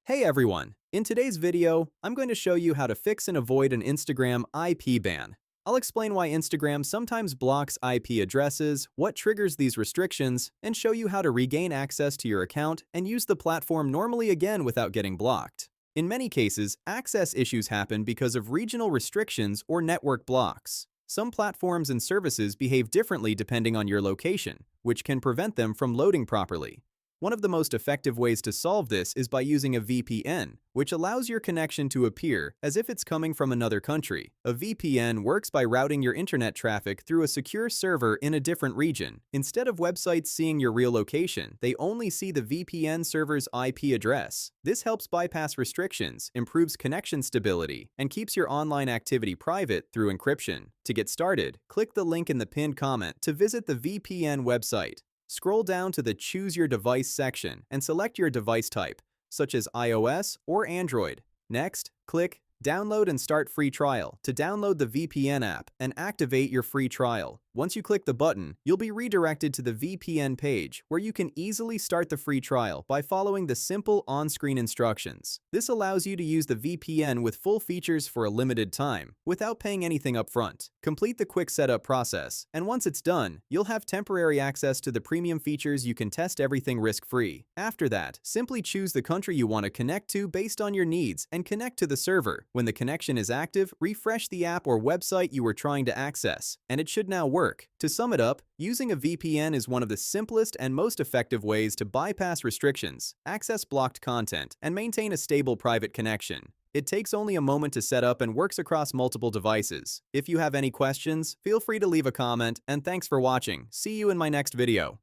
Hey everyone! In today's video, I'm going to show you how to fix and avoid an Instagram IP ban. I'll explain why Instagram sometimes blocks IP addresses, what triggers these restrictions, and show you how to regain access to your account and use the platform normally again without getting blocked. In many cases, access issues happen because of regional restrictions or network blocks. Some platforms and services behave differently depending on your location, which can prevent them from loading properly. One of the most effective ways to solve this is by using a VPN, which allows your connection to appear as if it's coming from another country. A VPN works by routing your internet traffic through a secure server in a different region. Instead of websites seeing your real location, they only see the VPN server's IP address. This helps bypass restrictions, improves connection stability, and keeps your online activity private through encryption. To get started, click the link in the pinned comment to visit the VPN website. Scroll down to the Choose Your Device section and select your device type, such as iOS or Android. Next, click Download and Start Free Trial to download the VPN app and activate your free trial. Once you click the button, you'll be redirected to the VPN page where you can easily start the free trial by following the simple on-screen instructions. This allows you to use the VPN with full features for a limited time without paying anything upfront. Complete the quick setup process, and once it's done, you'll have temporary access to the premium features. You can test everything risk-free. After that, simply choose the country you want to connect to based on your needs and connect to the server. When the connection is active, refresh the app or website you were trying to access, and it should now work. To sum it up, using a VPN is one of the simplest and most effective ways to bypass restrictions, access blocked content, and maintain a stable private connection. It takes only a moment to set up and works across multiple devices. If you have any questions, feel free to leave a comment, and thanks for watching. See you in my next video.